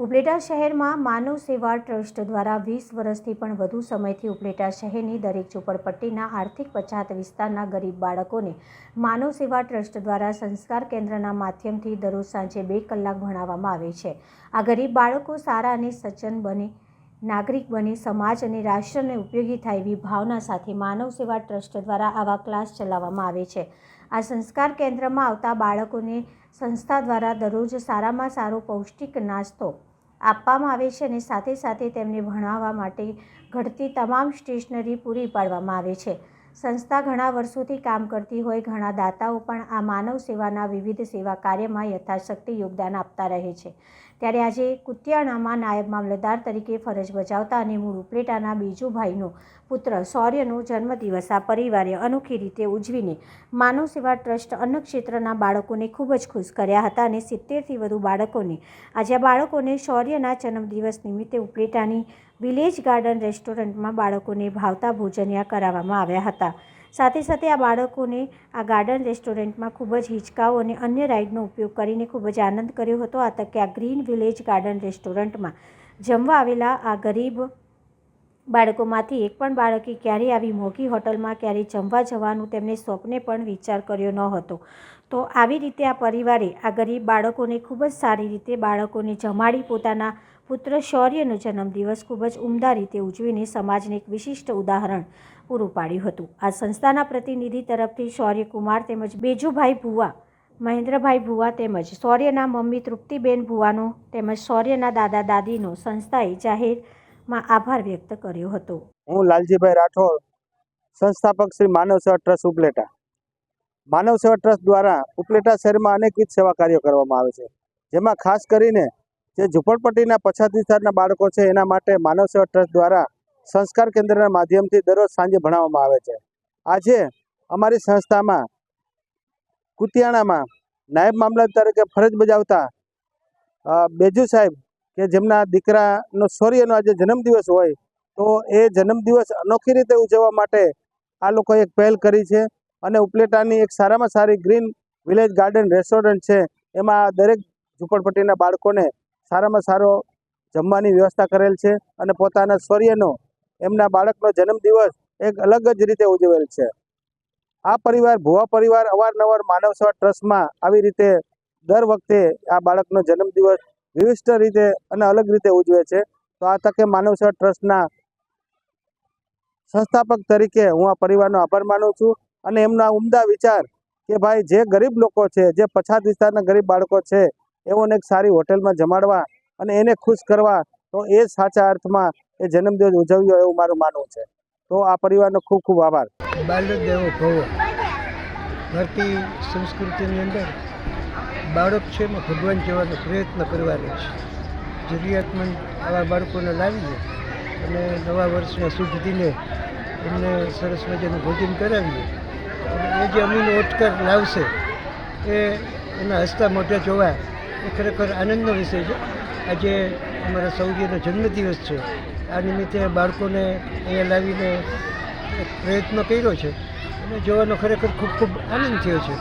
ઉપલેટા શહેરમાં માનવ સેવા ટ્રસ્ટ દ્વારા 20 વર્ષથી પણ વધુ સમયથી ઉપલેટા શહેરની દરેક ઝૂંપડપટ્ટીના આર્થિક પછાત વિસ્તારના ગરીબ બાળકોને માનવ સેવા ટ્રસ્ટ દ્વારા સંસ્કાર કેન્દ્રના માધ્યમથી દરરોજ સાંજે 2 કલાક ભણાવવામાં આવે છે। આ ગરીબ બાળકો સારા અને સજ્જન બને, નાગરિક બને, સમાજ અને રાષ્ટ્રને ઉપયોગી થાય એવી ભાવના સાથે માનવ સેવા ટ્રસ્ટ દ્વારા આવા ક્લાસ ચલાવવામાં આવે છે। આ સંસ્કાર કેન્દ્રમાં આવતા બાળકોને સંસ્થા દ્વારા દરરોજ સારામાં સારો પૌષ્ટિક નાસ્તો આપવામાં આવે છે અને સાથે સાથે તેમને ભણાવવા માટે ઘટતી તમામ સ્ટેશનરી પૂરી પાડવામાં આવે છે। સંસ્થા ઘણા વર્ષોથી કામ કરતી હોય ઘણા દાતાઓ પણ આ માનવ સેવાના વિવિધ સેવા કાર્યમાં યથાશક્તિ યોગદાન આપતા રહે છે। ત્યારે આજે કુતિયાણામાં નાયબ મામલતદાર તરીકે ફરજ બજાવતા અને મૂળ ઉપલેટાના બીજુભાઈનો પુત્ર શૌર્યનો જન્મદિવસ આ પરિવારે અનોખી રીતે ઉજવીને માનવ સેવા ટ્રસ્ટ અન્ન ક્ષેત્રના બાળકોને ખૂબ જ ખુશ કર્યા હતા અને 70થી વધુ બાળકોને આજે આ બાળકોને શૌર્યના જન્મદિવસ નિમિત્તે ઉપલેટાની વિલેજ ગાર્ડન રેસ્ટોરન્ટમાં બાળકોને ભાવતા ભોજનિયા કરાવવામાં આવ્યા હતા। સાથે સાથે આ બાળકોને આ ગાર્ડન રેસ્ટોરન્ટમાં ખૂબ જ હિંચકાઓ અને અન્ય રાઇડનો ઉપયોગ કરીને ખૂબ જ આનંદ કર્યો હતો। આ તકે આ ગ્રીન વિલેજ ગાર્ડન રેસ્ટોરન્ટમાં જમવા આવેલા આ ગરીબ બાળકોમાંથી એક પણ બાળકે ક્યારેય આવી મોંઘી હોટલમાં ક્યારેય જમવા જવાનું તેમને સ્વપ્ને પણ વિચાર કર્યો ન હતો। તો આવી રીતે આ પરિવારે આ ગરીબ બાળકોને ખૂબ જ સારી રીતે બાળકોને જમાડી પોતાના પુત્ર શૌર્યનો જન્મદિવસ ખૂબ જ ઉમદા રીતે ઉજવીને સમાજને એક વિશિષ્ટ ઉદાહરણ પૂરું પાડ્યું હતું। આ સંસ્થાના પ્રતિનિધિ તરફથી શૌર્યકુમાર તેમજ બેજુભાઈ ભુવા, મહેન્દ્રભાઈ ભુવા તેમજ શૌર્યના મમ્મી તૃપ્તિબેન ભુવાનો તેમજ શૌર્યના દાદા દાદીનો સંસ્થાએ જાહેરમાં આભાર વ્યક્ત કર્યો હતો। હું લાલજીભાઈ રાઠોડ, સંસ્થાપક શ્રી માનવ સેવા ટ્રસ્ટ ઉપલેટા। માનવ સેવા ટ્રસ્ટ દ્વારા ઉપલેટા શહેરમાં અનેકવિધ સેવા કાર્યો કરવામાં આવે છે, જેમાં ખાસ કરીને જે ઝૂંપડપટ્ટીના પછાત વિસ્તારના બાળકો છે એના માટે માનવ સેવા ટ્રસ્ટ દ્વારા સંસ્કાર કેન્દ્રના માધ્યમથી દરરોજ સાંજે ભણાવવામાં આવે છે। આજે અમારી સંસ્થામાં કુતિયાણામાં નાયબ મામલતદાર તરીકે ફરજ બજાવતા બેજુ સાહેબ કે જેમના દીકરાનો શૌર્યનો આજે જન્મદિવસ હોય તો એ જન્મદિવસ અનોખી રીતે ઉજવવા માટે આ લોકોએ એક પહેલ કરી છે અને ઉપલેટાની એક સારામાં સારી ગ્રીન વિલેજ ગાર્ડન રેસ્ટોરન્ટ છે એમાં દરેક ઝૂંપડપટ્ટીના બાળકોને સારામાં સારો જમવાની વ્યવસ્થા કરેલ છે અને પોતાના શૌર્યનો એમના બાળકનો જન્મદિવસ એક અલગ જ રીતે ઉજવેલ છે। આ પરિવાર ભુવા પરિવાર અવારનવાર માનવ સેવા ટ્રસ્ટમાં આવી રીતે દર વખતે આ બાળકનો જન્મદિવસ વિશિષ્ટ રીતે અને અલગ રીતે ઉજવે છે। તો આ તકે માનવ સેવા ટ્રસ્ટના સંસ્થાપક તરીકે હું આ પરિવારનો આભાર માનું છું અને એમના ઉમદા વિચાર કે ભાઈ જે ગરીબ લોકો છે, જે પછાત વિસ્તારના ગરીબ બાળકો છે એઓને એક સારી હોટલમાં જમાડવા અને એને ખુશ કરવા, તો એ સાચા અર્થમાં એ જન્મદિવસ ઉજવ્યો એવું મારું માનવું છે। તો આ પરિવારનો ખૂબ ખૂબ આભાર। બાલ્યદેવો ભવો, ભારતીય સંસ્કૃતિની અંદર બાળક છે ને ભગવાન જવાનો પ્રયત્ન કરવાનો છે। જરૂરિયાતમંદ આવા બાળકોને લાવીએ અને નવા વર્ષના શુભ દિને એમને સરસ મજાનું ભોજન કરાવીએ અને એ જે અમીનો ઓટકાર લાવશે એ એના હસતા મોઢા જોવા એ ખરેખર આનંદનો વિષય છે। આજે અમારા શૌર્યનો જન્મદિવસ છે, આ નિમિત્તે બાળકોને અહીંયા લાવીને એક પ્રયત્ન કર્યો છે અને જોવાનો ખરેખર ખૂબ ખૂબ આનંદ થયો છે।